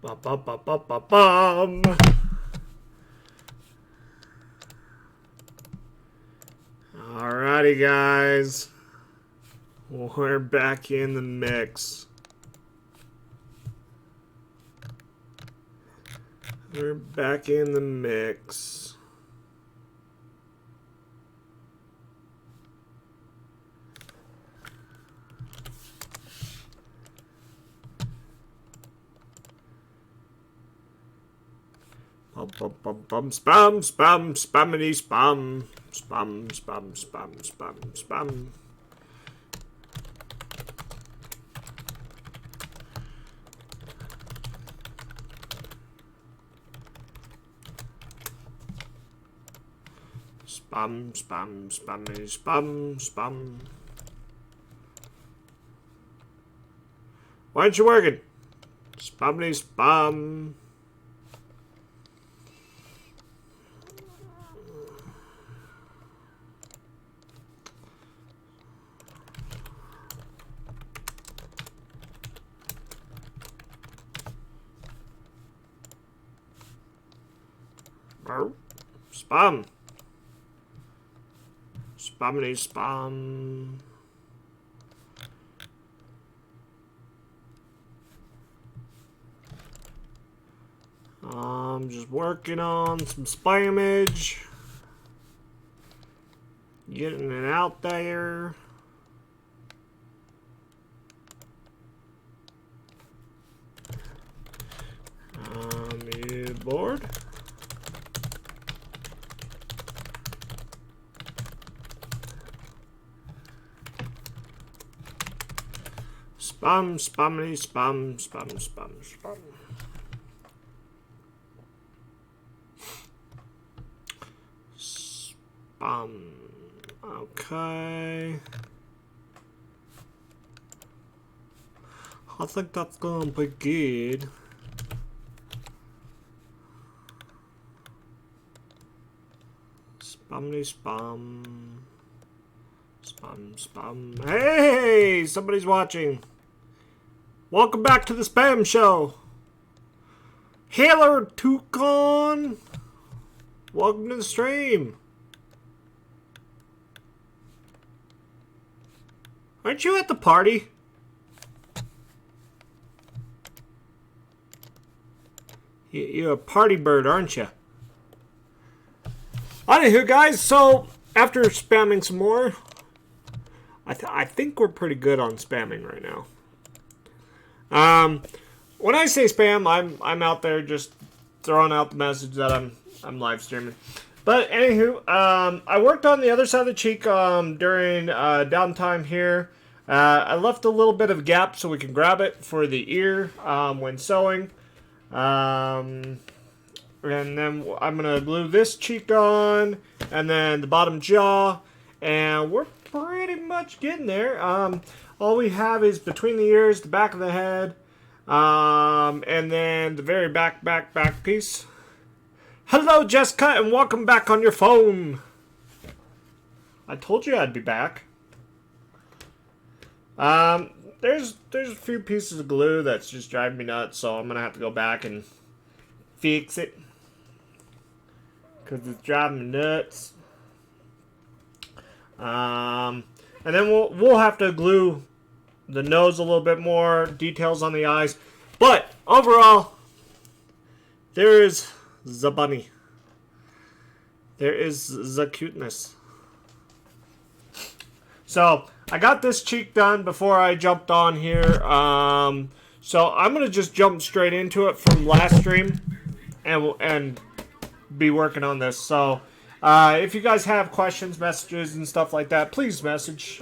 Ba ba ba ba ba bum. Alrighty, guys. We're back in the mix. We're back in the mix. Bum, spam, spam, spammity, spam. Spam, spam, spam, spam, spam. Spam, spam, spammity, spam, spam. Why aren't you working? Spammity, spam. Spam. Spammity spam. I'm just working on some spamage. Getting it out there. You bored? Spam, spammity, spam, spam, spam, spam. Spam. Okay. I think that's gonna be good. Spammity, spam. Spam, spam. Hey! Somebody's watching. Welcome back to the Spam Show. Hailer Toucan. Welcome to the stream. Aren't you at the party? You're a party bird, aren't you? Anywho, guys, so after spamming some more, I think we're pretty good on spamming right now. When I say spam, I'm out there just throwing out the message that I'm live streaming. But anywho, I worked on the other side of the cheek during downtime here. I left a little bit of a gap so we can grab it for the ear when sewing. And then I'm gonna glue this cheek on, and then the bottom jaw, and we're pretty much getting there. All we have is between the ears, the back of the head, and then the very back piece. Hello, Jessica, and welcome back on your phone. I told you I'd be back. There's a few pieces of glue that's just driving me nuts, so I'm gonna have to go back and fix it because it's driving me nuts. And then we'll have to glue the nose a little bit more, details on the eyes. But overall, there is the bunny. There is the cuteness. So I got this cheek done before I jumped on here. So I'm gonna just jump straight into it from last stream, and be working on this. So if you guys have questions, messages, and stuff like that, please message.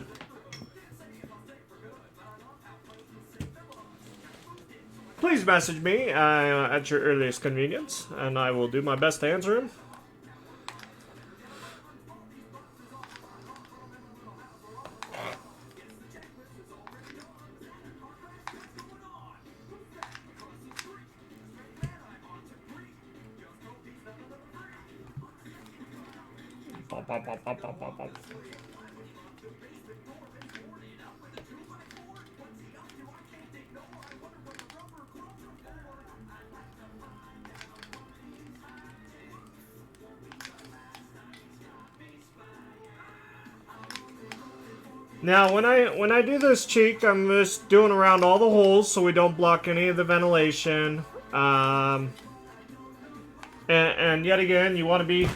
Please message me at your earliest convenience, and I will do my best to answer them. Now, when I do this cheek, I'm just doing around all the holes so we don't block any of the ventilation. And yet again, you want to be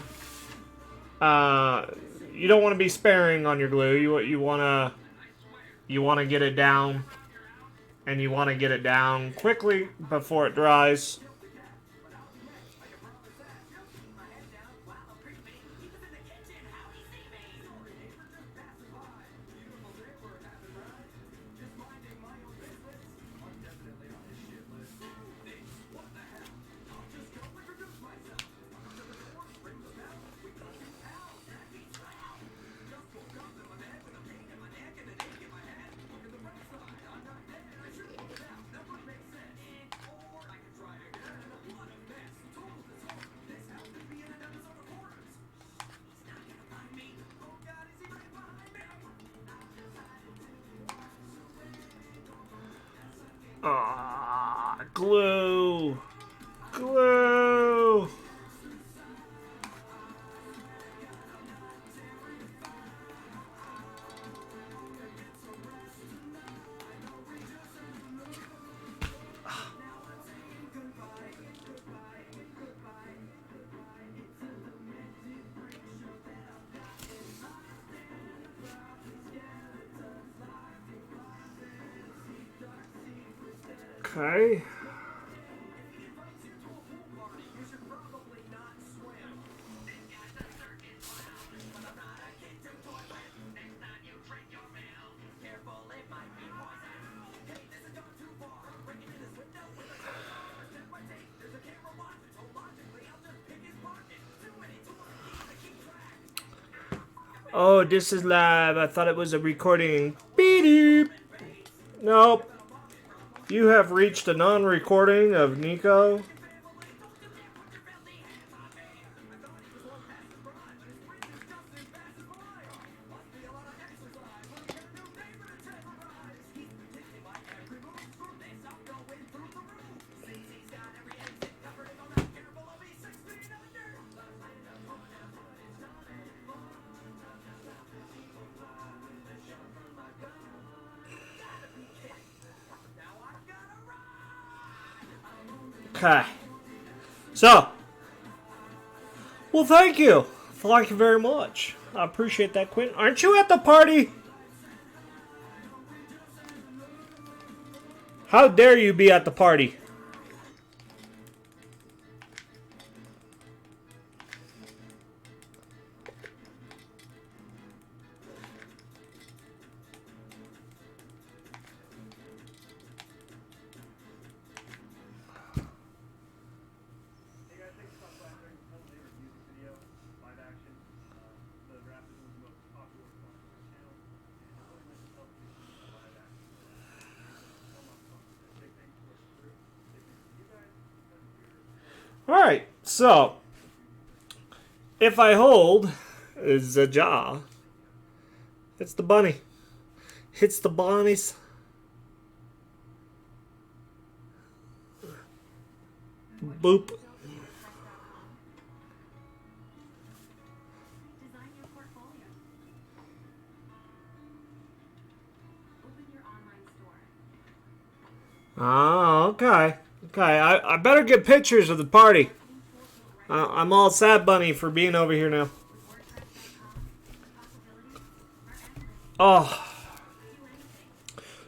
you don't want to be sparing on your glue. You want to get it down, and you want to get it down quickly before it dries. Glue. Glue. Okay. Oh, this is live. I thought it was a recording. Beep. Nope. You have reached a non-recording of Nico. Okay. So, well, thank you. Thank you very much. I appreciate that, Quentin. Aren't you at the party? How dare you be at the party? Alright, so if I hold the jaw, it's the bunny. It's the bunnies. Boop. Oh, okay. Okay, I better get pictures of the party. I'm all sad bunny for being over here now. Oh.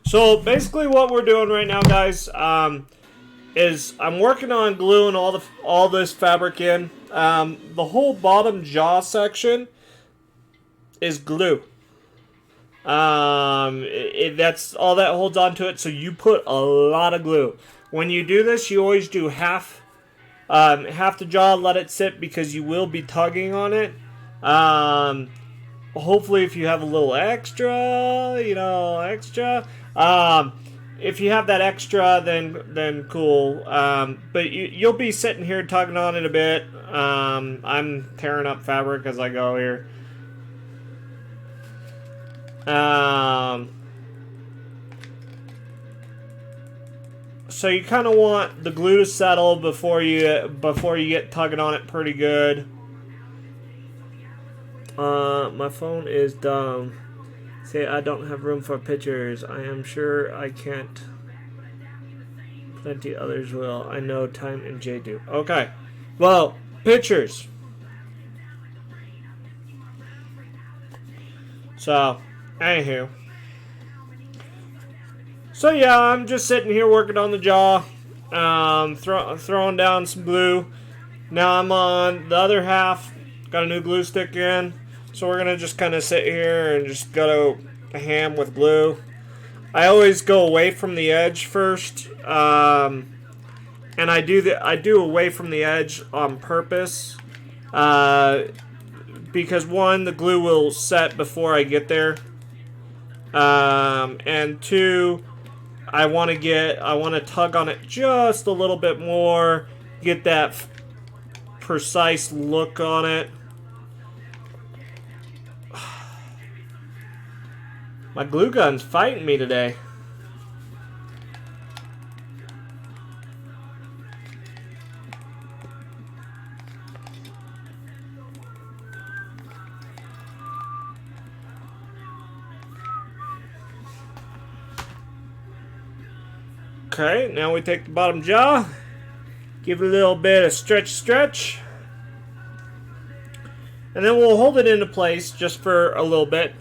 So basically what we're doing right now, guys, is I'm working on gluing all this fabric in. The whole bottom jaw section is glue. That's all that holds on to it, so you put a lot of glue. When you do this, you always do half the jaw, let it sit, because you will be tugging on it. Hopefully if you have a little extra, if you have that extra, then cool. But you'll be sitting here tugging on it a bit. I'm tearing up fabric as I go here. So you kind of want the glue to settle before you get tugging on it pretty good. My phone is dumb. Say I don't have room for pictures. I am sure I can't. Plenty others will. I know Time and Jay do. Okay. Well, pictures. So, anywho. So yeah, I'm just sitting here working on the jaw. Throwing down some glue. Now I'm on the other half. Got a new glue stick in. So we're gonna just kind of sit here and just go ham with glue. I always go away from the edge first, and I do away from the edge on purpose, because one, the glue will set before I get there, and two, I want to tug on it just a little bit more, get that precise look on it. My glue gun's fighting me today. Okay, now we take the bottom jaw, give it a little bit of stretch, and then we'll hold it into place just for a little bit.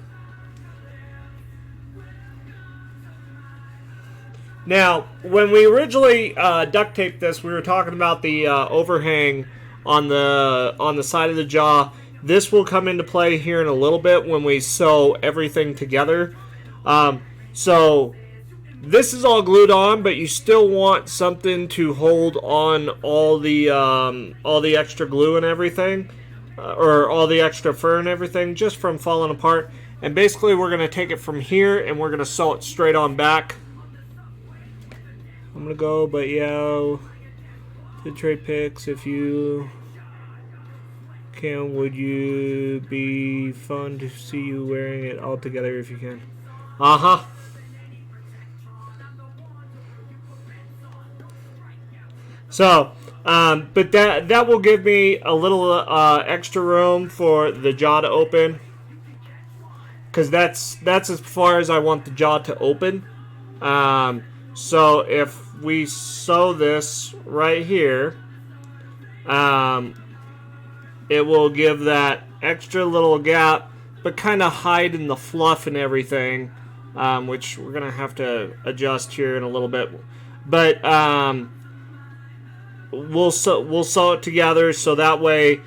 Now, when we originally duct taped this, we were talking about the overhang on the side of the jaw. This will come into play here in a little bit when we sew everything together. So this is all glued on, but you still want something to hold on all the extra glue and everything, or all the extra fur and everything, just from falling apart. And basically, we're going to take it from here and we're going to sew it straight on back. I'm gonna go, but yeah, to trade pics if you can. Would you be fun to see you wearing it all together if you can? So, but that will give me a little extra room for the jaw to open, because that's as far as I want the jaw to open. So if we sew this right here, it will give that extra little gap, but kind of hide in the fluff and everything, which we're gonna have to adjust here in a little bit. But we'll sew it together so that way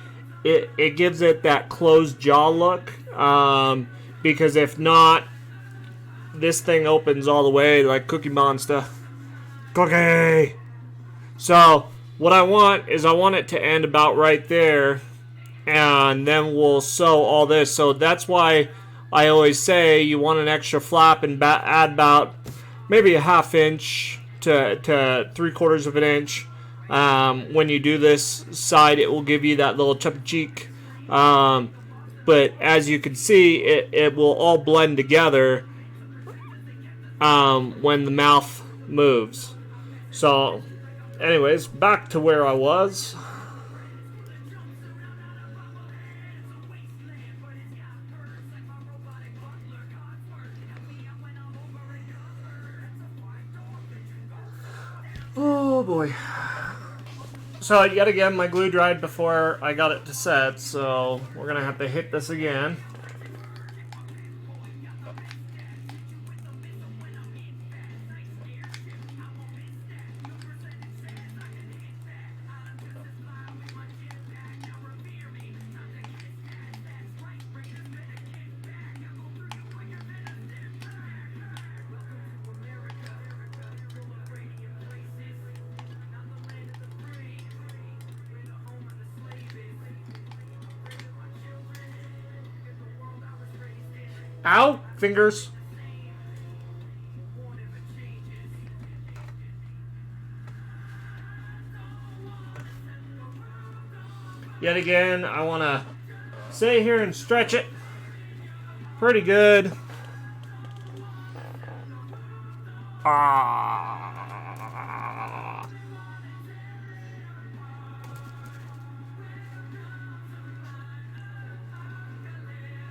it gives it that closed jaw look. Because if not, this thing opens all the way like Cookie Monster. Cookie! So, what I want it to end about right there, and then we'll sew all this. So that's why I always say you want an extra flap and add about maybe a ½ inch to 3/4 of an inch. When you do this side, it will give you that little chubby cheek. But as you can see, it will all blend together when the mouth moves. So, anyways, back to where I was. Oh boy. So yet again, my glue dried before I got it to set, so we're gonna have to hit this again. Ow! Fingers. Yet again, I want to sit here and stretch it pretty good.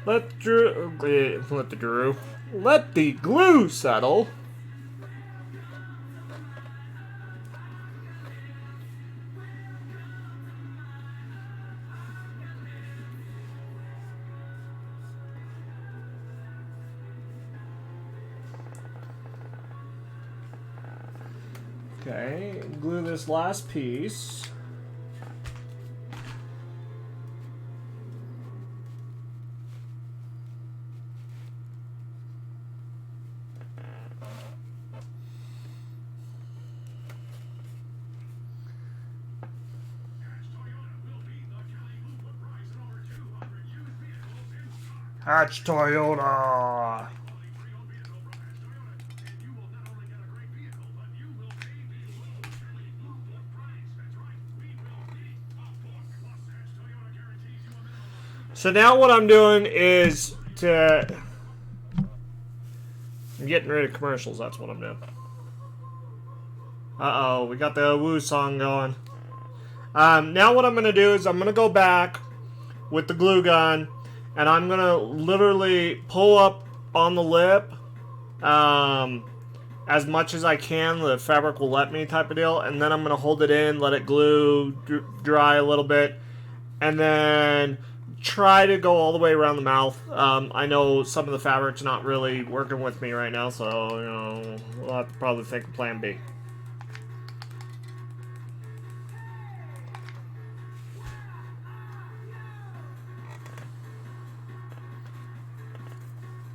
Let the Drew. Let the glue settle. Okay, glue this last piece. Hatch Toyota. So now what I'm doing is I'm getting rid of commercials. That's what I'm doing. Uh-oh, we got the woo song going. Now what I'm going to do is I'm going to go back with the glue gun, and I'm going to literally pull up on the lip as much as I can. The fabric will let me, type of deal. And then I'm going to hold it in, let it glue, dry a little bit, and then try to go all the way around the mouth. I know some of the fabric's not really working with me right now, so you know, we'll have to probably think of plan B.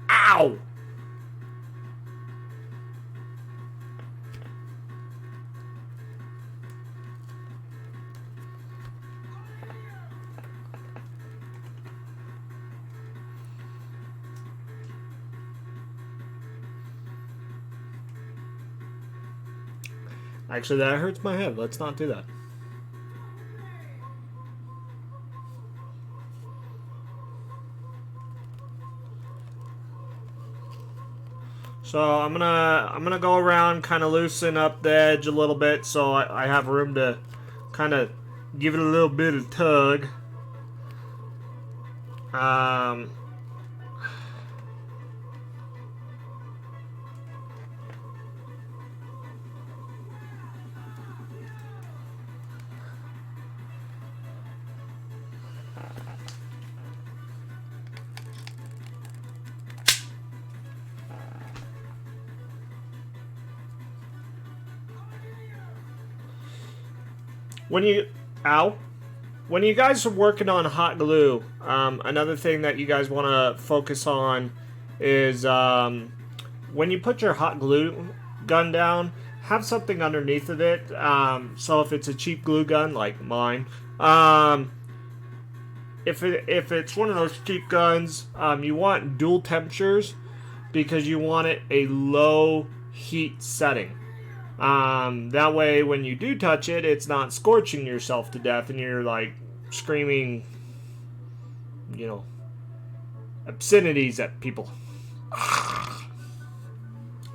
Ow! Actually, that hurts my head. Let's not do that. So I'm gonna go around, kind of loosen up the edge a little bit, so I have room to kind of give it a little bit of tug. When you guys are working on hot glue, another thing that you guys want to focus on is when you put your hot glue gun down, have something underneath of it. So if it's a cheap glue gun like mine, if it's one of those cheap guns, you want dual temperatures because you want it a low heat setting. That way when you do touch it, it's not scorching yourself to death and you're like screaming, you know, obscenities at people.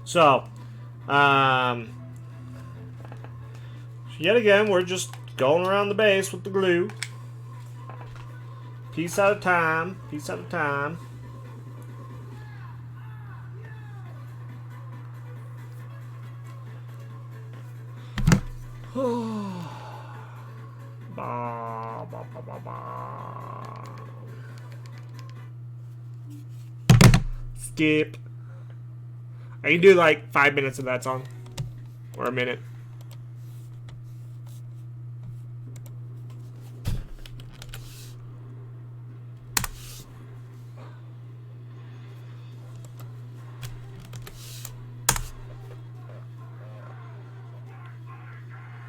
So, yet again, we're just going around the base with the glue. Piece at a time, piece at a time. Ba, ba, ba, ba, ba. Skip. I can do like 5 minutes of that song. Or a minute.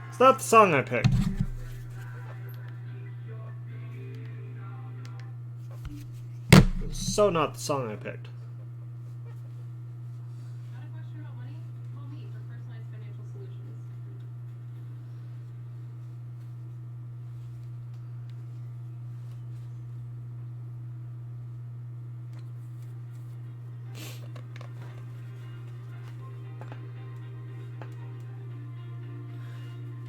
It's not the song I picked. It's so not the song I picked. Got a question about money? Call me for personalized financial solutions.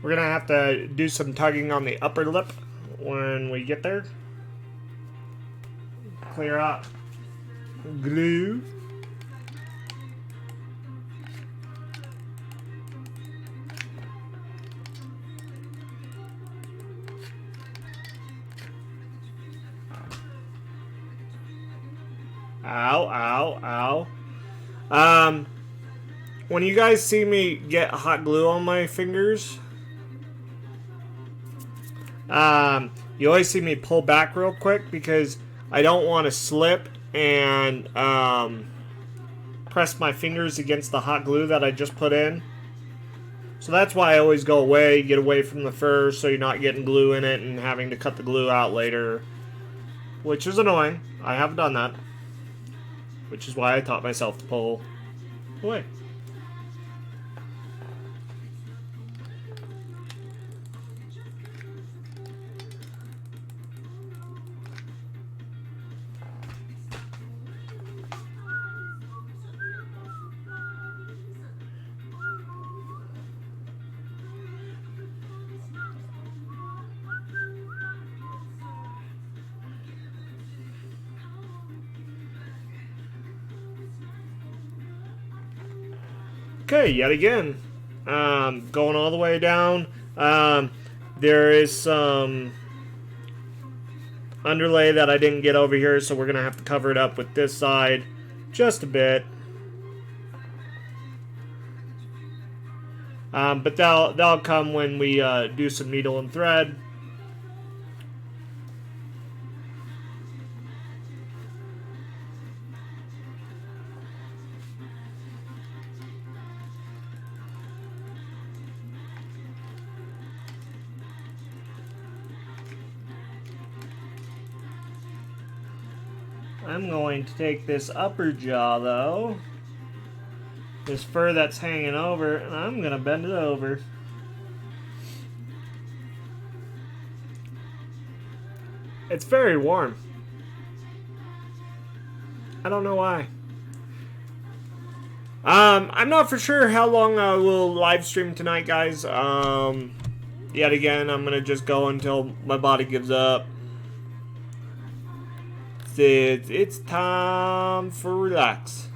We're gonna have to do some tugging on the upper lip when we get there. Clear out glue. Ow, ow, ow. When you guys see me get hot glue on my fingers, you always see me pull back real quick because I don't want to slip and press my fingers against the hot glue that I just put in. So that's why I always go away, get away from the fur so you're not getting glue in it and having to cut the glue out later. Which is annoying. I have done that. Which is why I taught myself to pull away. Okay, yet again, going all the way down. There is some underlay that I didn't get over here, so we're gonna have to cover it up with this side just a bit. But that'll come when we do some needle and thread. I'm going to take this upper jaw, though, this fur that's hanging over, and I'm going to bend it over. It's very warm. I don't know why. I'm not for sure how long I will live stream tonight, guys. Yet again, I'm going to just go until my body gives up. It's time for relax.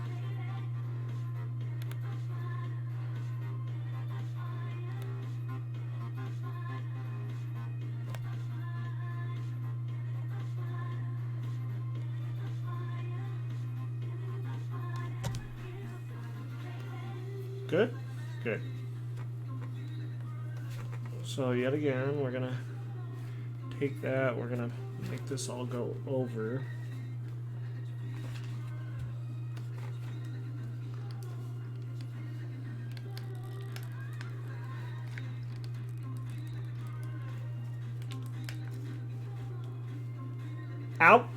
Good? Good. So yet again, we're gonna take that, we're gonna make this all go over. Out.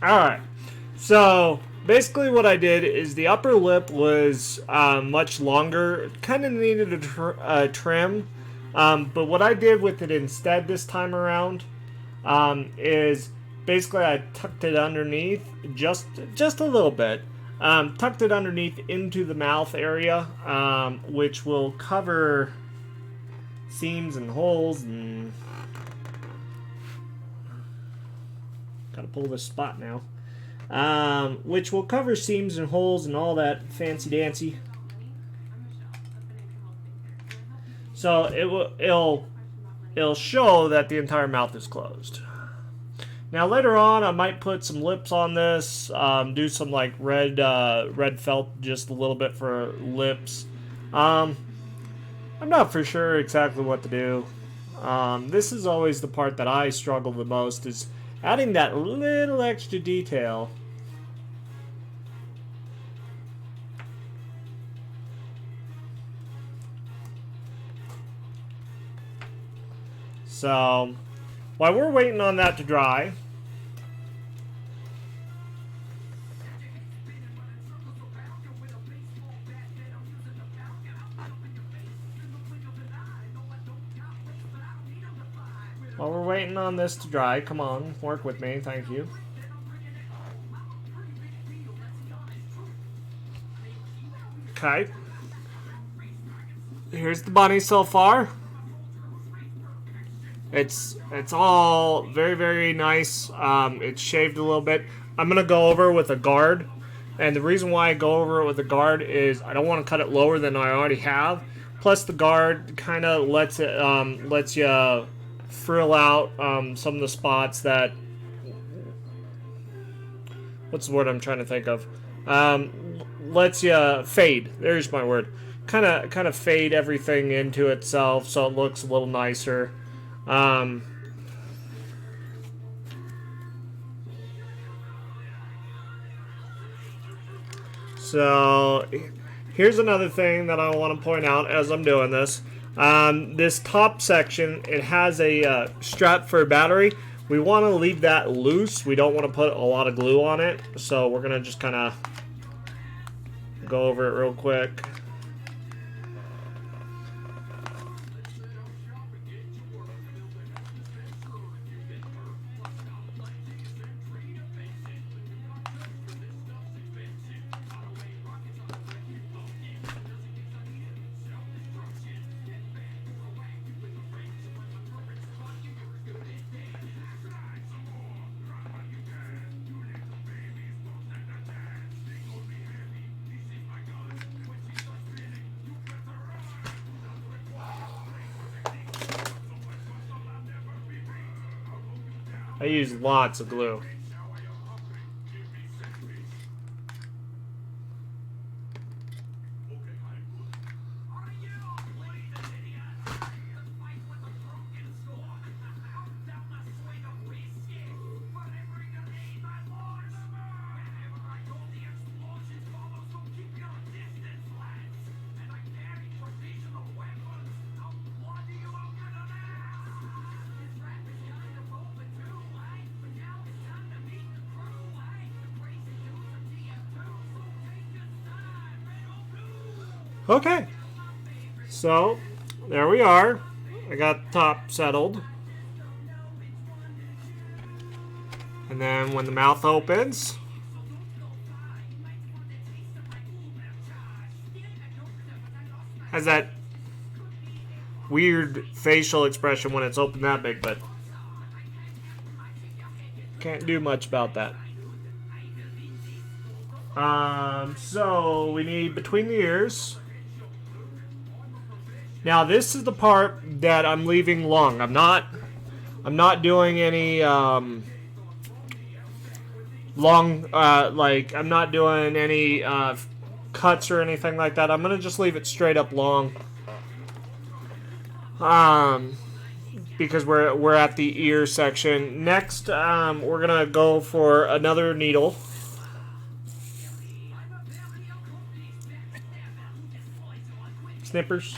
Alright, so basically what I did is the upper lip was much longer, kind of needed a trim, but what I did with it instead this time around is basically I tucked it underneath just a little bit, tucked it underneath into the mouth area, which will cover seams and holes and... Gotta pull this spot now. Which will cover seams and holes and all that fancy dancy. So it'll show that the entire mouth is closed. Now later on, I might put some lips on this. Do some like red felt, just a little bit for lips. I'm not for sure exactly what to do. This is always the part that I struggle the most, is adding that little extra detail. So, while we're waiting on that to dry, while we're waiting on this to dry, come on, work with me, thank you. Okay. Here's the bunny so far. It's all very, very nice. It's shaved a little bit. I'm going to go over with a guard. And the reason why I go over it with a guard is I don't want to cut it lower than I already have. Plus the guard kind of lets you frill out some of the spots that... What's the word I'm trying to think of? Lets you fade. There's my word. Kind of fade everything into itself so it looks a little nicer. So here's another thing that I want to point out as I'm doing this. This top section, it has a strap for a battery. We want to leave that loose. We don't want to put a lot of glue on it. So we're going to just kind of go over it real quick. I use lots of glue. Okay, so there we are. I got the top settled. And then when the mouth opens, has that weird facial expression when it's open that big, but can't do much about that. So we need between the ears. Now this is the part that I'm leaving long. I'm not doing any long I'm not doing any cuts or anything like that. I'm gonna just leave it straight up long. Because we're at the ear section. Next, we're gonna go for another needle. Snippers.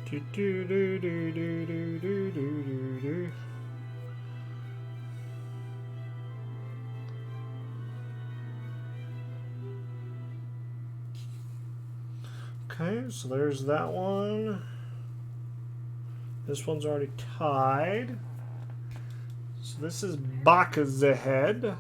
Do, do, do, do, do, do, do, do, do. Okay, so there's that one. This one's already tied. So this is Baka's head.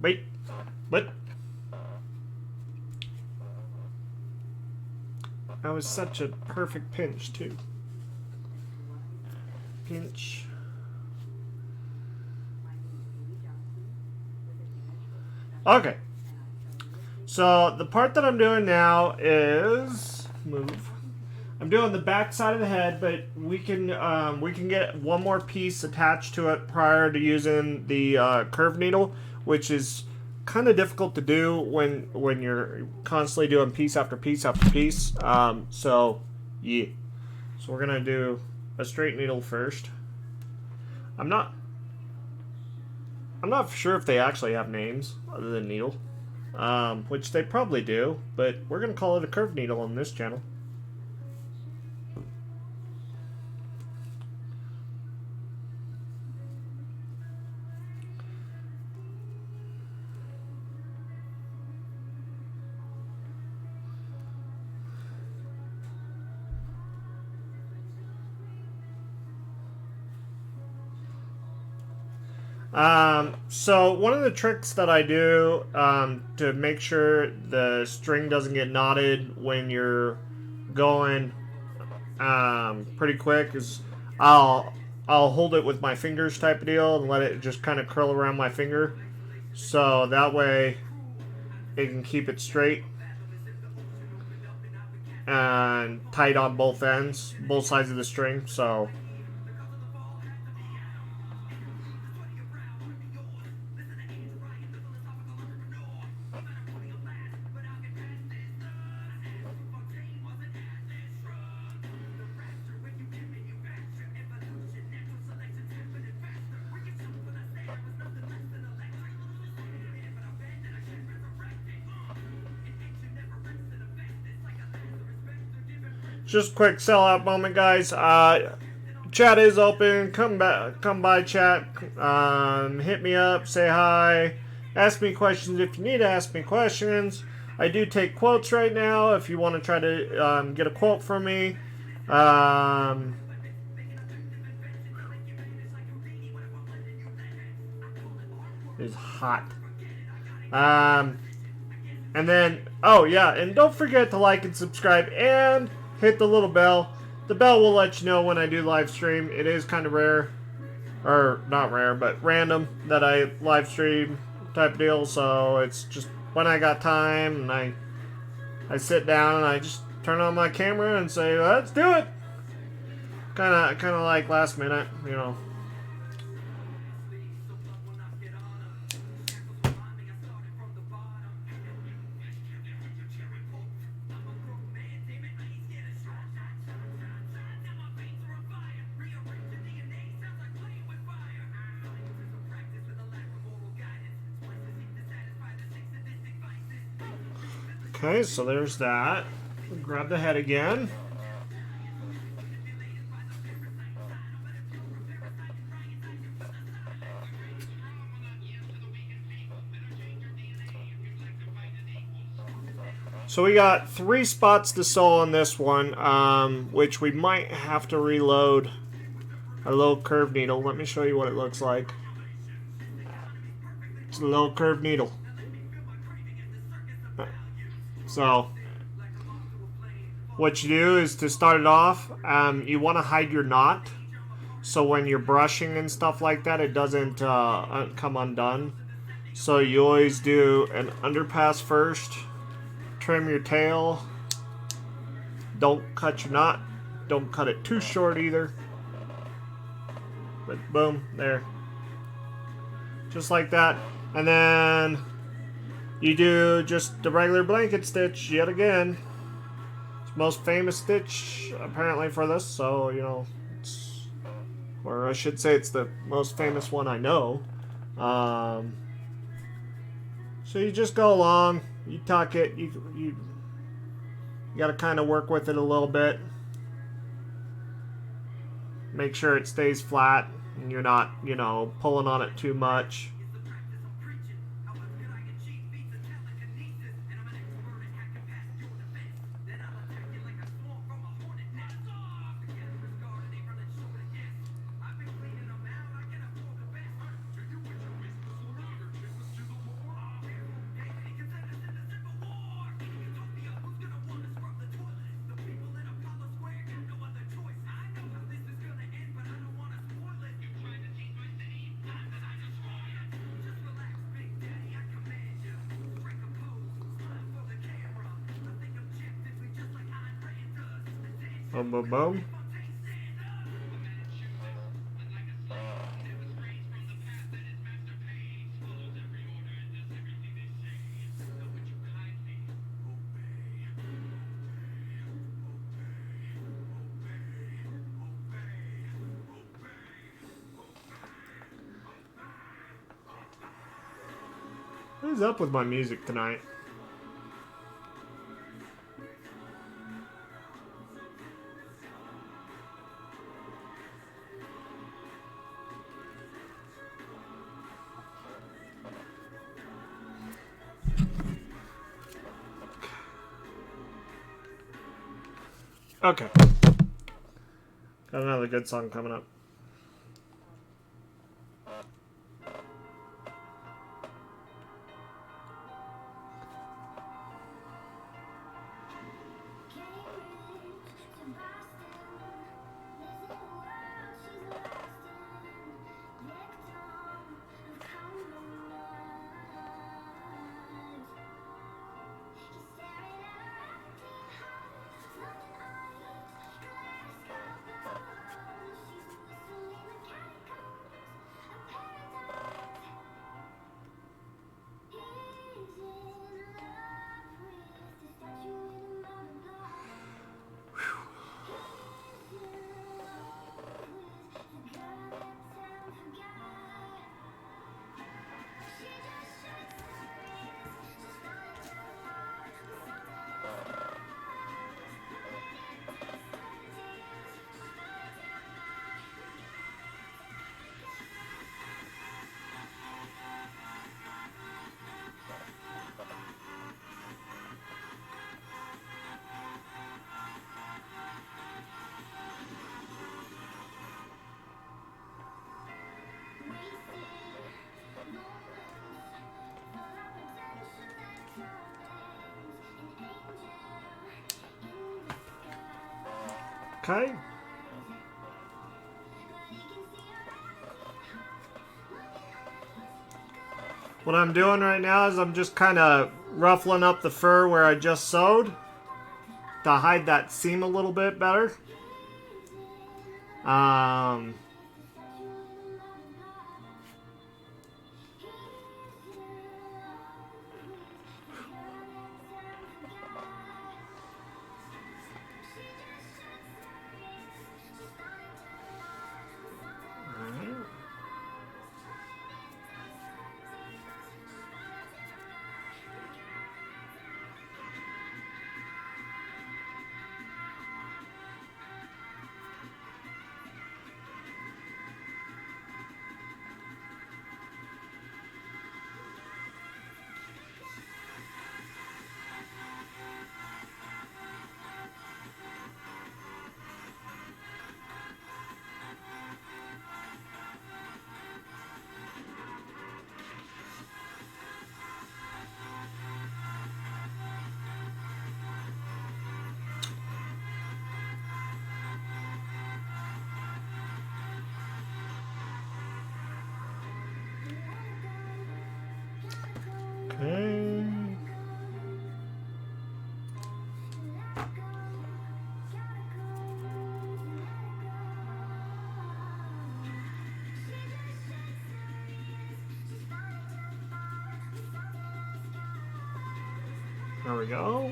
Wait, what? That was such a perfect pinch, too. Pinch. Okay. So the part that I'm doing now is move. I'm doing the back side of the head, but we can get one more piece attached to it prior to using the curve needle, which is kind of difficult to do when you're constantly doing piece after piece after piece. Yeah. So we're gonna do a straight needle first. I'm not sure if they actually have names other than needle, which they probably do, but we're gonna call it a curved needle on this channel. So one of the tricks that I do to make sure the string doesn't get knotted when you're going pretty quick is I'll hold it with my fingers type of deal and let it just kind of curl around my finger, so that way it can keep it straight and tight on both ends, both sides of the string. So just a quick sellout moment, guys. Chat is open. Come by chat. Hit me up. Say hi. Ask me questions if you need to ask me questions. I do take quotes right now. If you want to try to get a quote from me. It's hot. And then, oh yeah, and don't forget to like and subscribe and hit the little bell. The bell will let you know when I do live stream. It is kind of rare, or not rare, but random that I live stream type deal. So it's just when I got time and I sit down and I just turn on my camera and say, let's do it. Kind of like last minute, you know. Okay, so there's that. Grab the head again. So we got 3 spots to sew on this one, which we might have to reload a little curved needle. Let me show you what it looks like. It's a little curved needle. So what you do is, to start it off, you want to hide your knot, so when you're brushing and stuff like that, it doesn't come undone. So you always do an underpass first, trim your tail, don't cut your knot, don't cut it too short either, but boom, there, just like that. And then you do just the regular blanket stitch yet again. It's the most famous stitch apparently for this, so you know, it's, or I should say it's the most famous one I know. So you just go along, you tuck it, you got to kind of work with it a little bit. Make sure it stays flat and you're not, you know, pulling on it too much. Boom, boom, boom. What is up with my music tonight? Okay. Got another good song coming up. Okay. What I'm doing right now is I'm just kind of ruffling up the fur where I just sewed to hide that seam a little bit better. Okay. There we go.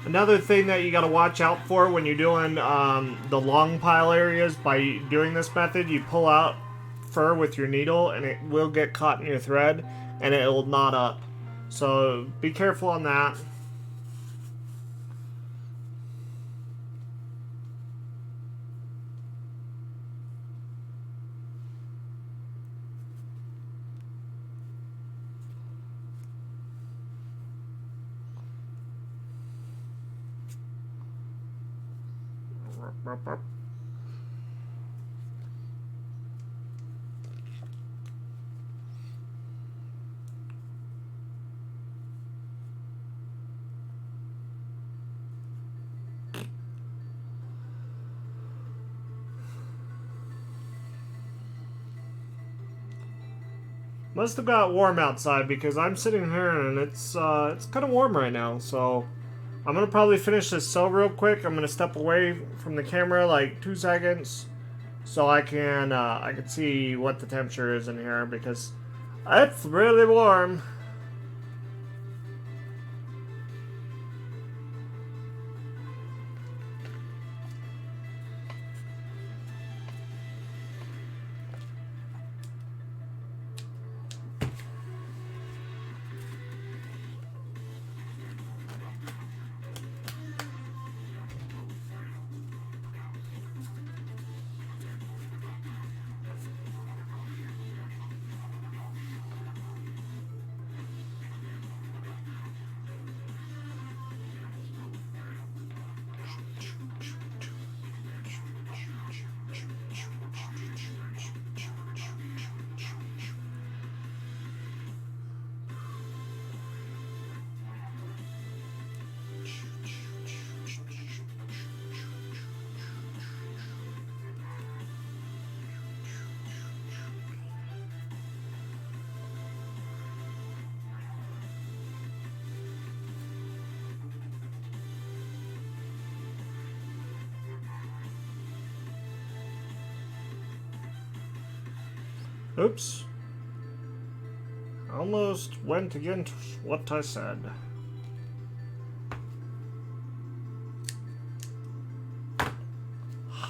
Another thing that you got to watch out for when you're doing the long pile areas by doing this method, you pull out fur with your needle and it will get caught in your thread and it will knot up. So be careful on that. Must have got warm outside because I'm sitting here and it's kind of warm right now. So I'm gonna probably finish this sew real quick. I'm gonna step away from the camera like 2 seconds so I can see what the temperature is in here because it's really warm. Oops. Almost went against what I said.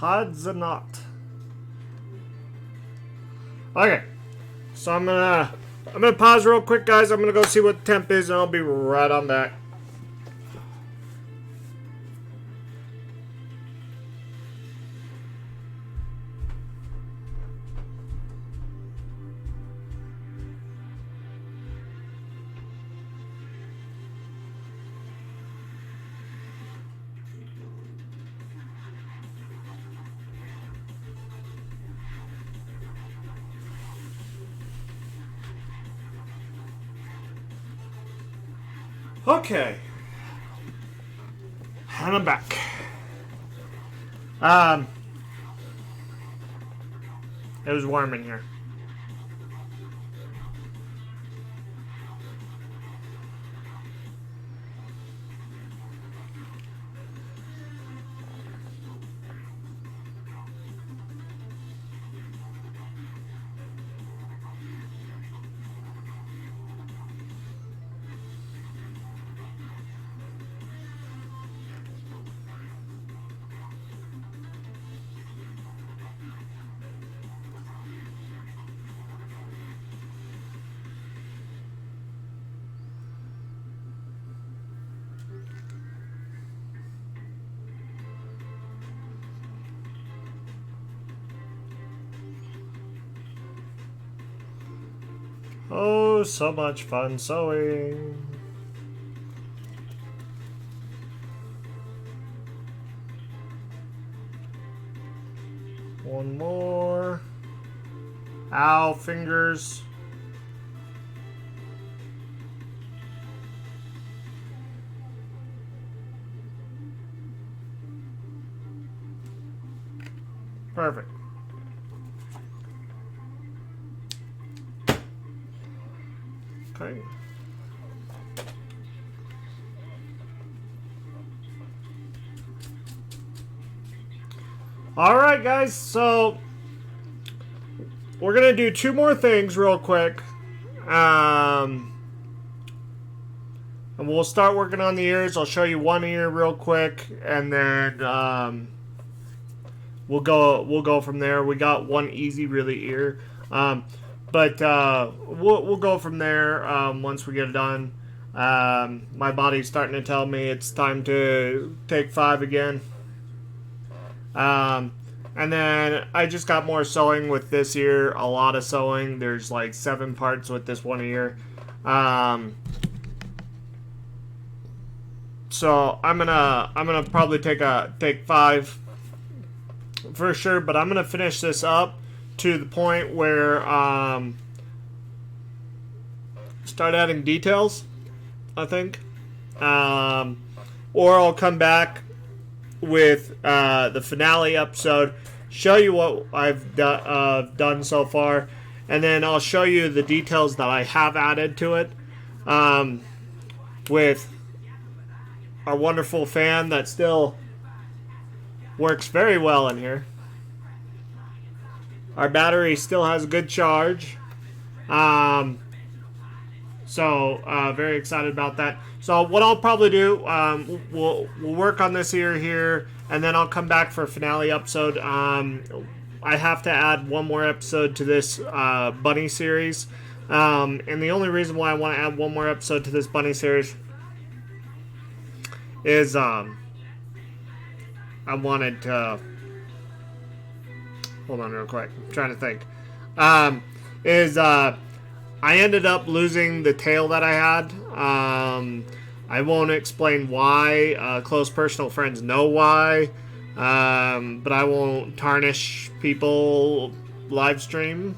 Odds or not. Okay. So I'm gonna pause real quick, guys. I'm gonna go see what the temp is and I'll be right on back. Okay. And I'm back. It was warm in here. Oh, so much fun sewing. One more. Ow, fingers. Perfect. Okay. All right, guys. So we're gonna do 2 more things real quick, and we'll start working on the ears. I'll show you one ear real quick, and then we'll go from there. We got one easy really ear. But we'll go from there once we get it done. My body's starting to tell me it's time to take 5 again. And then I just got more sewing with this ear. A lot of sewing. There's like 7 parts with this one ear. So I'm gonna probably take 5 for sure. But I'm gonna finish this up to the point where start adding details, I think, or I'll come back with the finale episode, show you what I've done so far, and then I'll show you the details that I have added to it with our wonderful fan that still works very well in here. Our battery still has a good charge. So very excited about that. So what I'll probably do, we'll work on this here, and then I'll come back for a finale episode. I have to add one more episode to this bunny series, and the only reason why I want to add one more episode to this bunny series is I wanted to hold on real quick. I'm trying to think. I ended up losing the tail that I had. I won't explain why. Close personal friends know why. But I won't tarnish people live stream.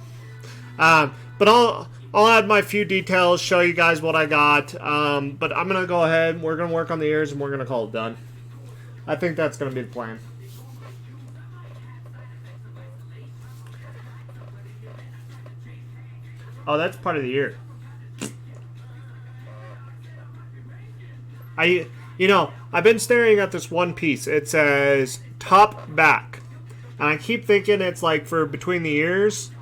But I'll add my few details, show you guys what I got. But I'm going to go ahead. We're going to work on the ears and we're going to call it done. I think that's going to be the plan. Oh, that's part of the ear. I've been staring at this one piece. It says top back. And I keep thinking it's like for between the ears,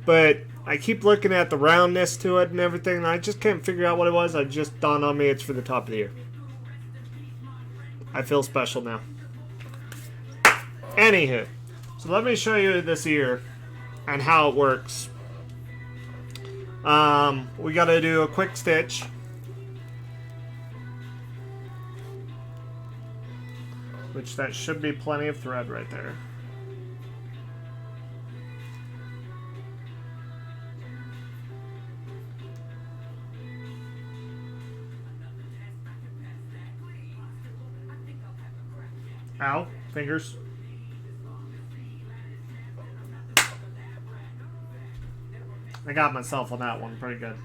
but I keep looking at the roundness to it and everything, and I just can't figure out what it was. It just dawned on me it's for the top of the ear. I feel special now. Anywho, so let me show you this ear and how it works. We got to do a quick stitch. Which that should be plenty of thread right there. Ow, fingers. I got myself on that one pretty good.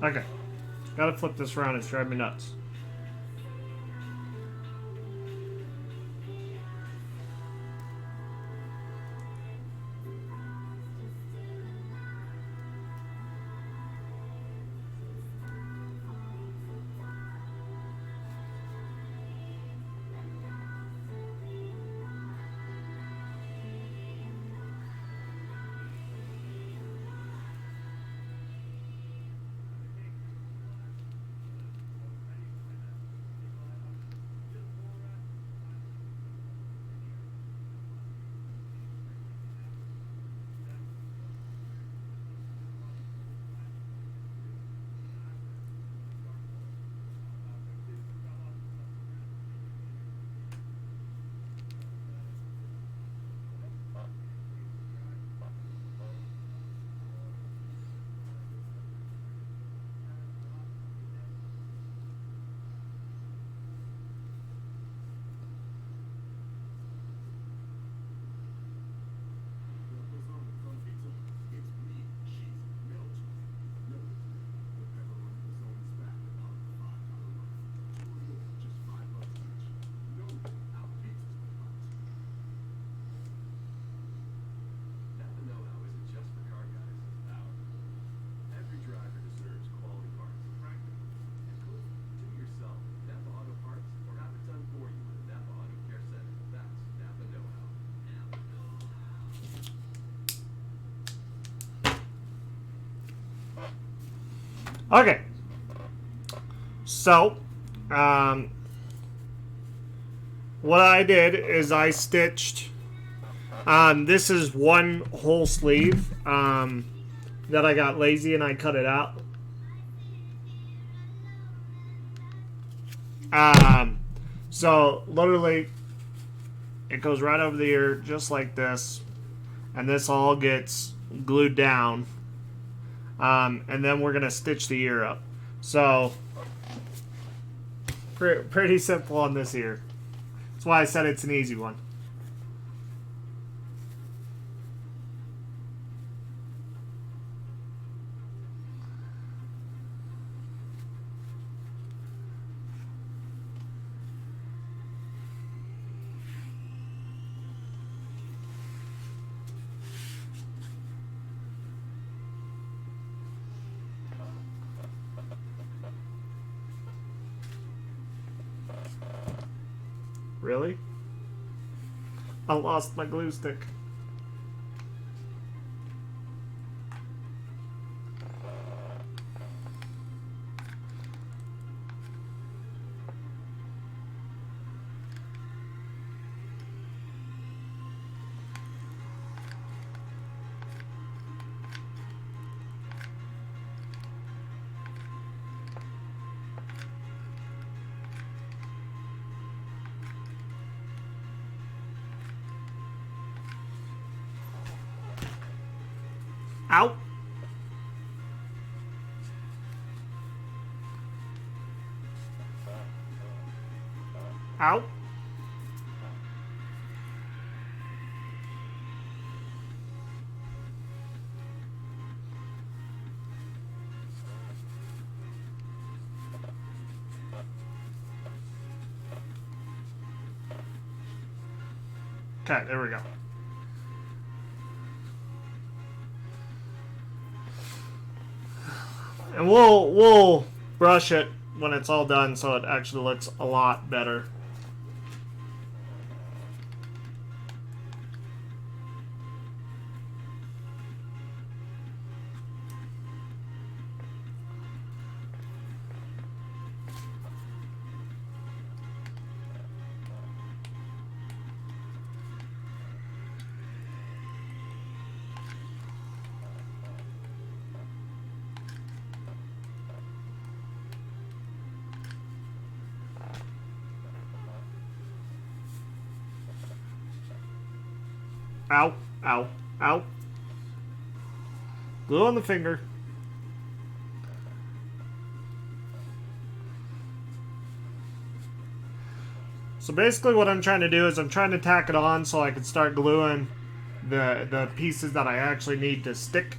Okay. Gotta flip this around, it's driving me nuts. Okay. So, what I did is I stitched. This is one whole sleeve that I got lazy and I cut it out. So literally, it goes right over the ear just like this, and this all gets glued down. And then we're gonna stitch the ear up. So pretty simple on this ear. That's why I said it's an easy one. Really? I lost my glue stick. Ow. Ow. Okay, there we go. And we'll brush it when it's all done so it actually looks a lot better. Ow, ow, ow. Glue on the finger. So basically what I'm trying to do is I'm trying to tack it on so I can start gluing the pieces that I actually need to stick.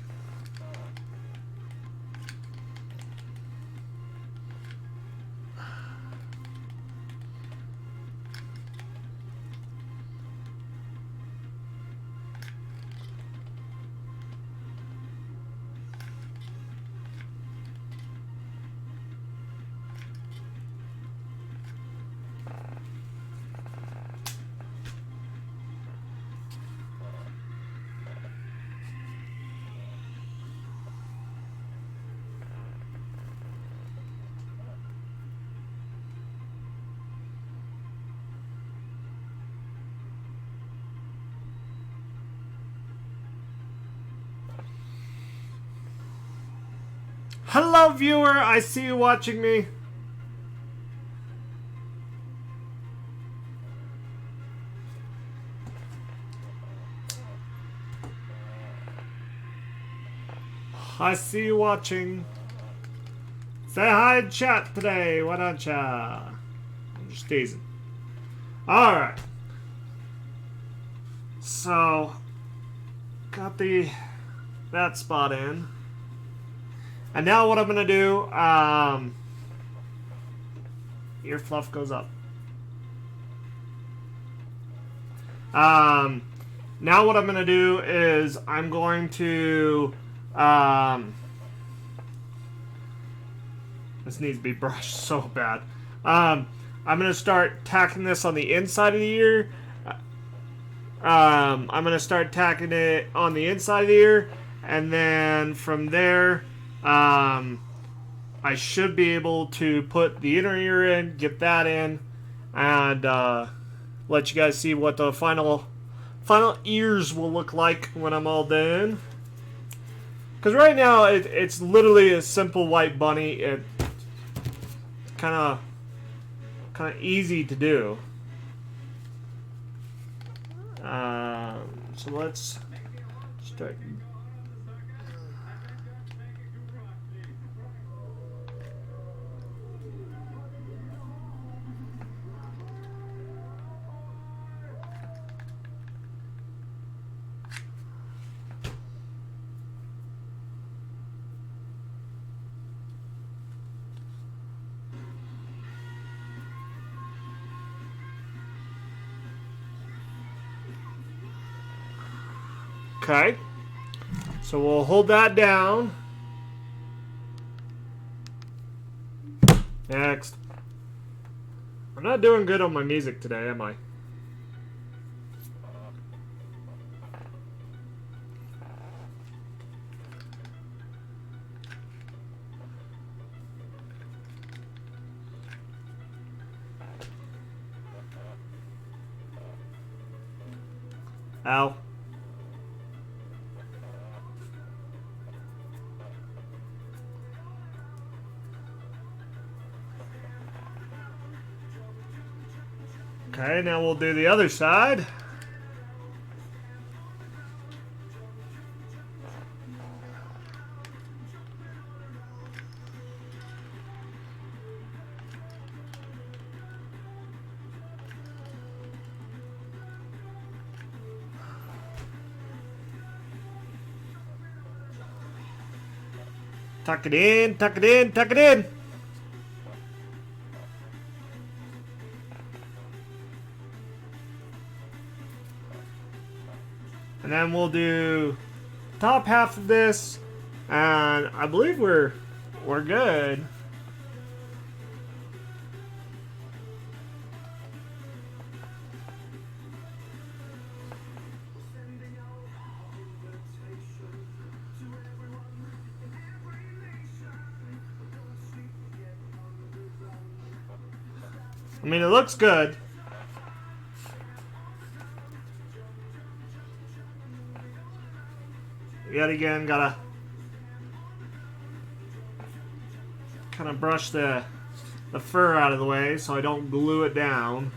Hello, viewer. I see you watching me. I see you watching. Say hi in chat today. Why don't ya? I'm just teasing. Alright. So, got that spot in. And now what I'm going to do, ear fluff goes up. Now what I'm going to do is I'm going to, this needs to be brushed so bad. I'm going to start tacking this on the inside of the ear. I'm going to start tacking it on the inside of the ear, and then from there, I should be able to put the inner ear in, get that in, and let you guys see what the final ears will look like when I'm all done. Because right now it's literally a simple white bunny. It's kind of easy to do. So let's start. Okay. So we'll hold that down. Next. I'm not doing good on my music today, am I? Ow. Okay, now we'll do the other side. Tuck it in, tuck it in, tuck it in. And then we'll do top half of this, and I believe we're good. I mean, it looks good. Yet again, gotta kind of brush the fur out of the way so I don't glue it down.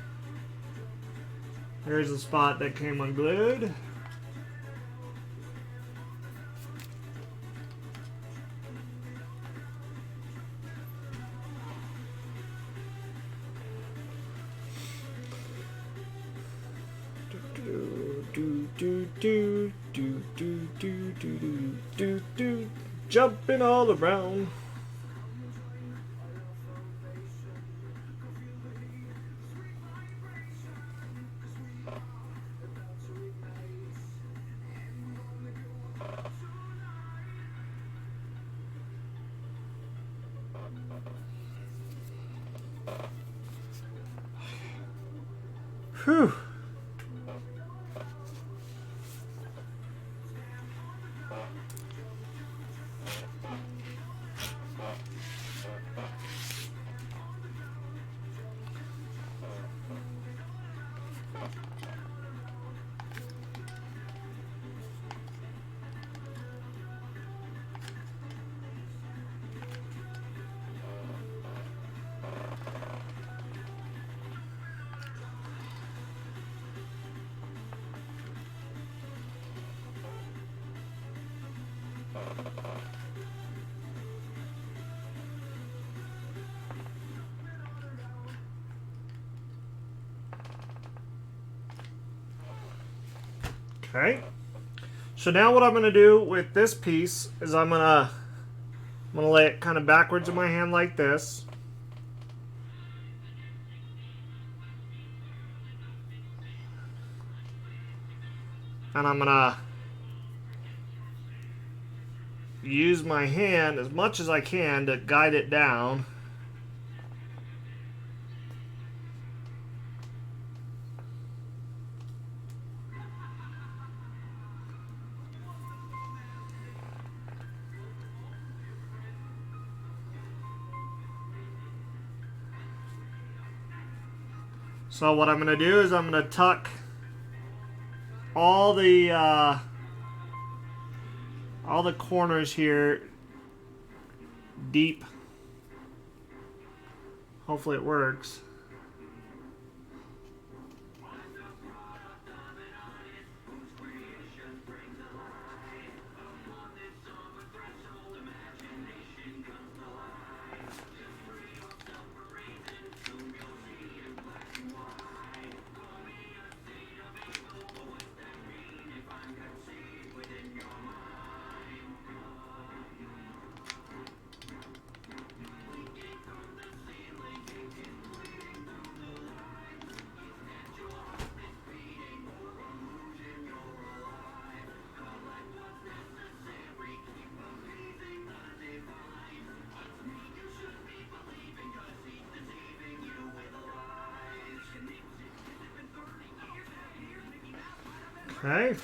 Here's the spot that came unglued. Do, jumping all around. Whew. Okay. So now what I'm going to do with this piece is I'm going to lay it kind of backwards in my hand like this. And I'm going to use my hand as much as I can to guide it down. So what I'm going to do is I'm going to tuck all the corners here deep. Hopefully it works. Okay.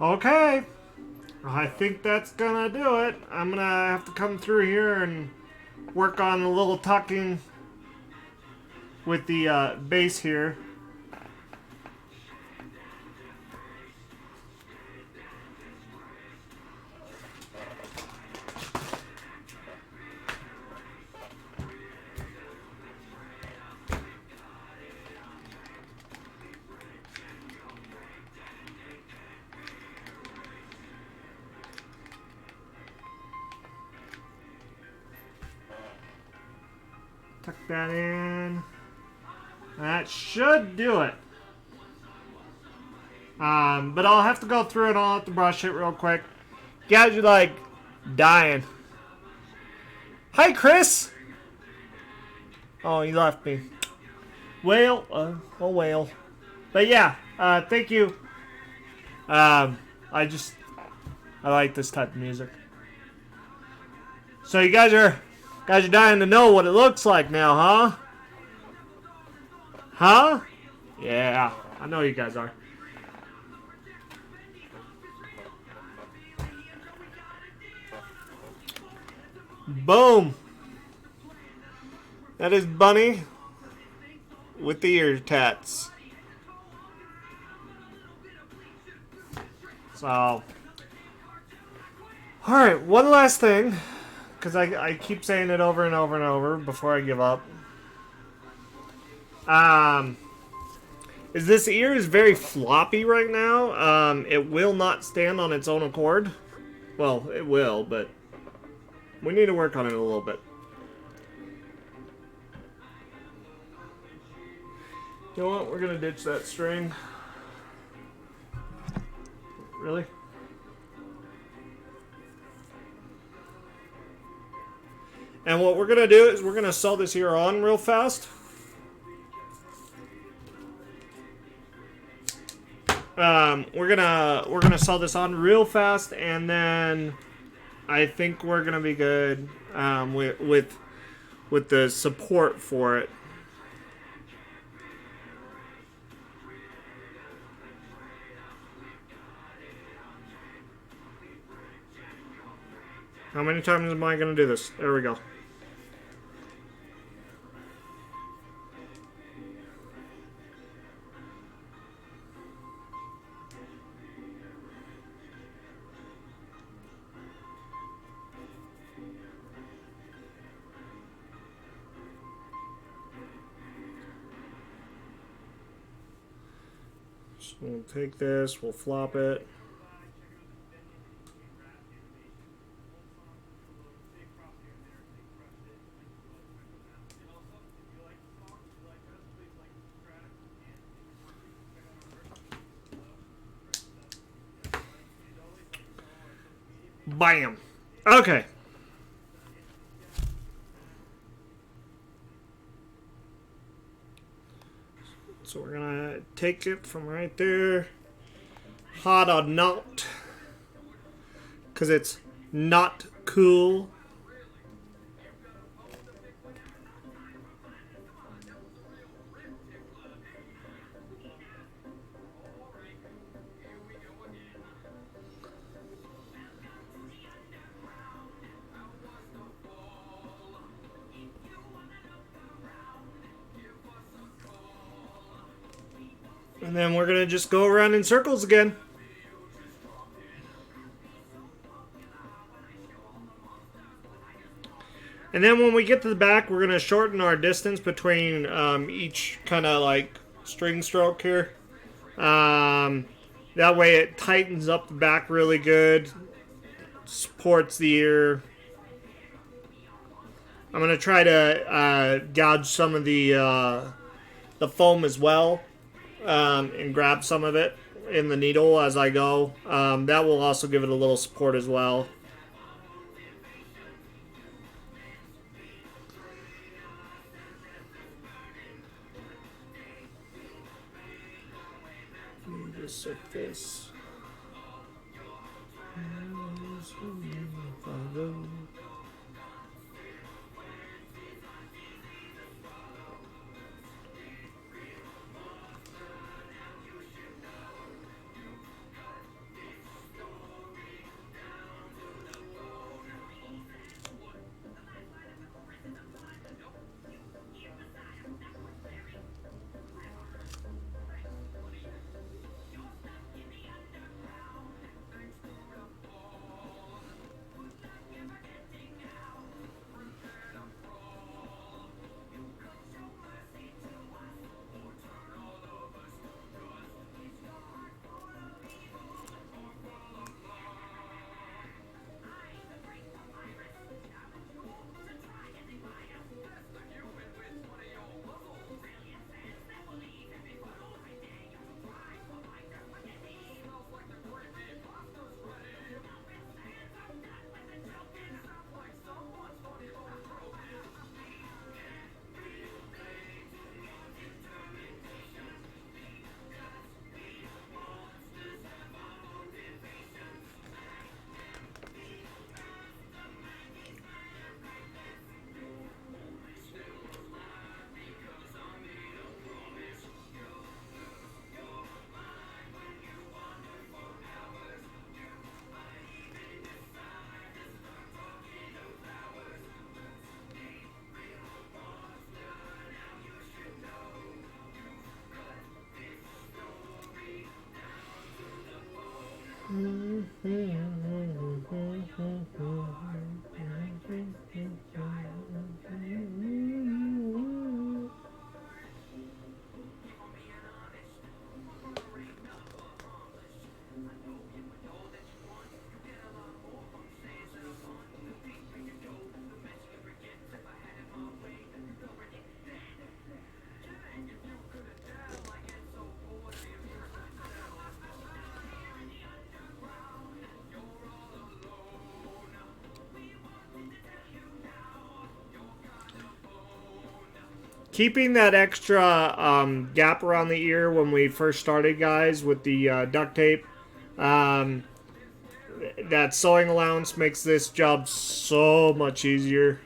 Okay. I think that's gonna do it. I'm gonna have to come through here and work on a little tucking with the base here. Tuck that in. That should do it. But I'll have to go through and I'll have to brush it real quick. Guys are like dying. Hi, Chris. Oh, he left me. Whale. Oh, whale. But yeah, thank you. I like this type of music. So you guys are dying to know what it looks like now, huh? Huh? Yeah, I know you guys are. Boom. That is Bunny with the ear tats. So, alright, one last thing, because I keep saying it over and over and over before I give up. Is this ear is very floppy right now. It will not stand on its own accord. Well, it will, but we need to work on it a little bit. You know what? We're gonna ditch that string. Really? And what we're gonna do is we're gonna sew this here on real fast. We're gonna sew this on real fast, and then I think we're gonna be good with the support for it. How many times am I gonna do this? There we go. So we'll take this, we'll flop it. Bam. Okay. So we're gonna take it from right there. Hot or not. Because it's not cool. And then we're gonna just go around in circles again. And then when we get to the back, we're gonna shorten our distance between each kind of like string stroke here. That way it tightens up the back really good, supports the ear. I'm gonna try to gouge some of the foam as well, and grab some of it in the needle as I go. That will also give it a little support as well. Just like this. Keeping that extra gap around the ear when we first started, guys, with the duct tape. Um, that sewing allowance makes this job so much easier.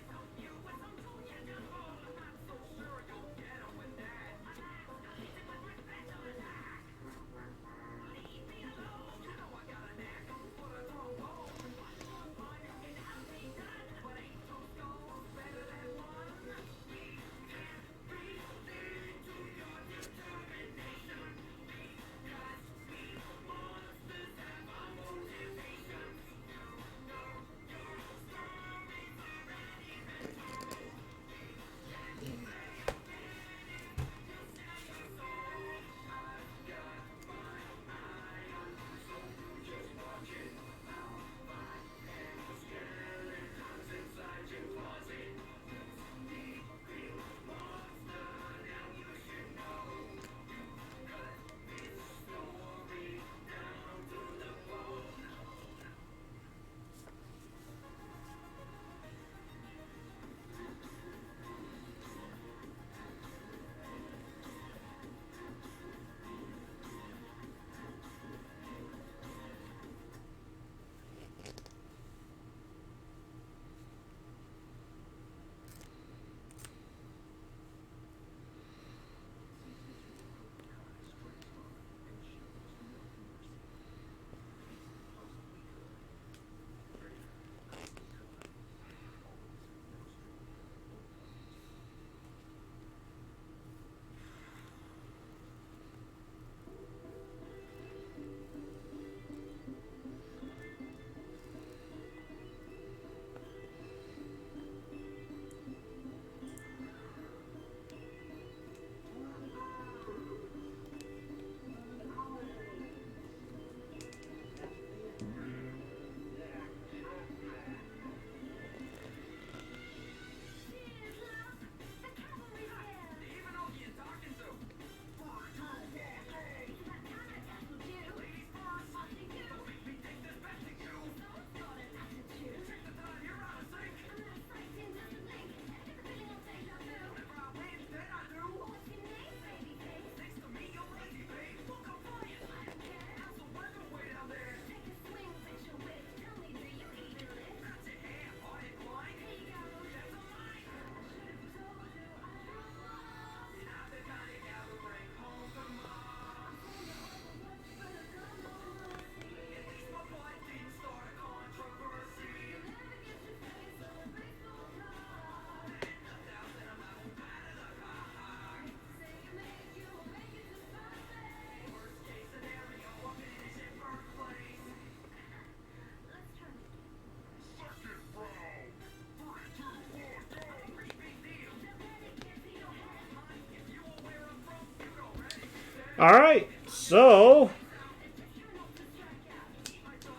Alright, so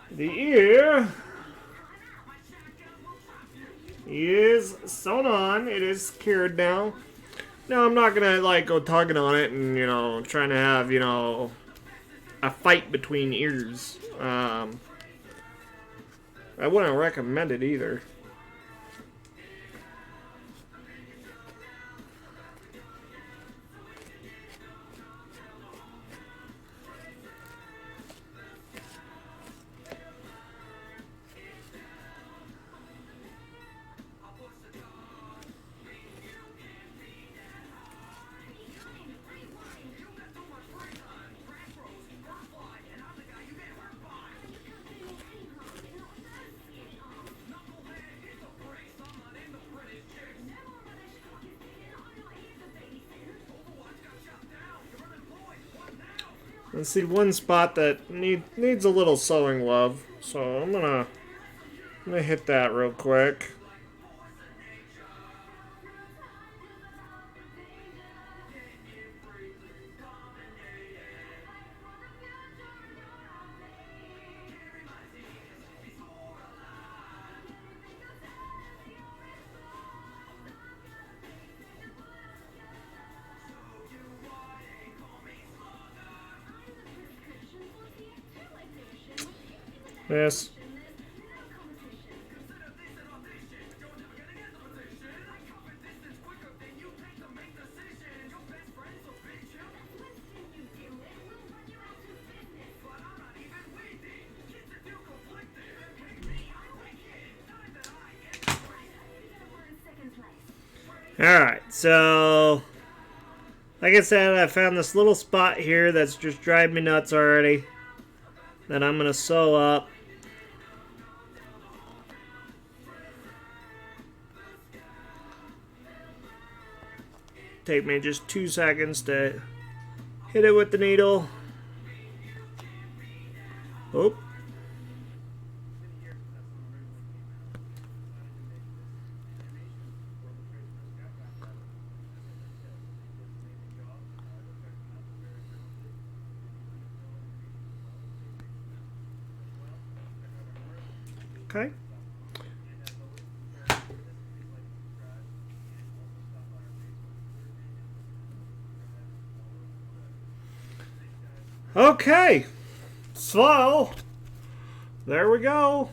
the ear is sewn on. It is secured now. Now, I'm not gonna like go tugging on it and, you know, trying to have, you know, a fight between ears. I wouldn't recommend it either. Let's see one spot that needs a little sewing love, so I'm gonna hit that real quick. Yes. Alright, so like I said, I found this little spot here that's just driving me nuts already that I'm going to sew up. Take me just 2 seconds to hit it with the needle. Oop. Okay. Okay. So, there we go.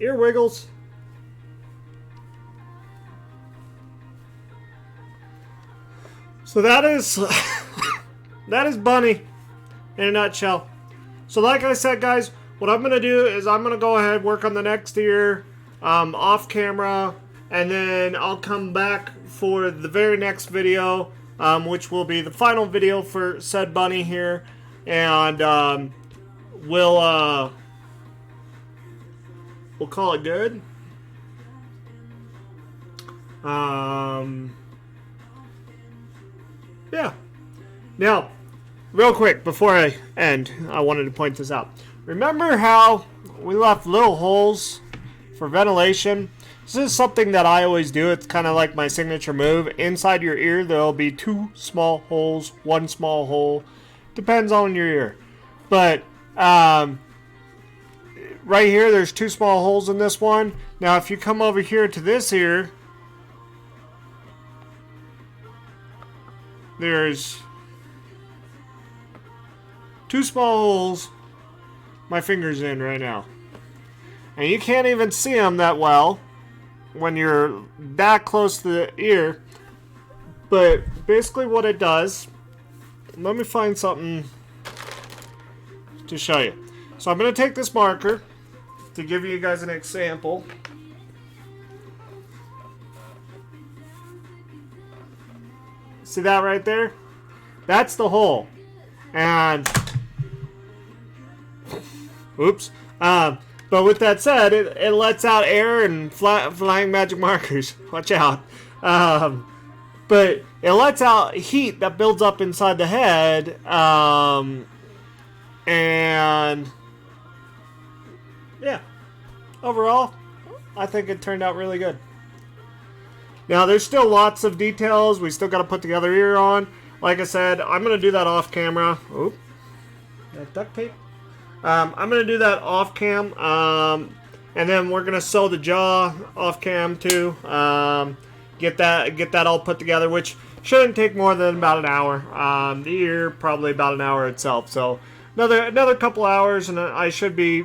Ear wiggles. So that is that is Bunny in a nutshell. So like I said, guys, what I'm going to do is I'm going to go ahead, work on the next ear off camera, and then I'll come back for the very next video, which will be the final video for said bunny here, and we'll call it good. Yeah. Now, real quick, before I end, I wanted to point this out. Remember how we left little holes for ventilation? This is something that I always do. It's kind of like my signature move. Inside your ear, there'll be 2 small holes, 1 small hole. Depends on your ear. But right here, there's 2 small holes in this one. Now, if you come over here to this ear, there's 2 small holes my finger's in right now. And you can't even see them that well when you're that close to the ear. But basically what it does, let me find something to show you. So I'm going to take this marker to give you guys an example. See that right there? That's the hole. And oops. But with that said, it lets out air and flying magic markers. Watch out. But it lets out heat that builds up inside the head. And yeah, overall, I think it turned out really good. Now, there's still lots of details. We still got to put the other ear on. like I said, I'm gonna do that off camera. Oop, that duct tape. I'm gonna do that off cam, and then we're gonna sew the jaw off cam too. Get that all put together, which shouldn't take more than about an hour. The ear probably about an hour itself. So another couple hours, and I should be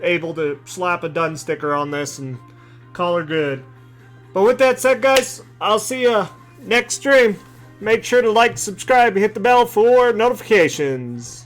able to slap a done sticker on this and call her good. But with that said, guys, I'll see you next stream. Make sure to like, subscribe, and hit the bell for notifications.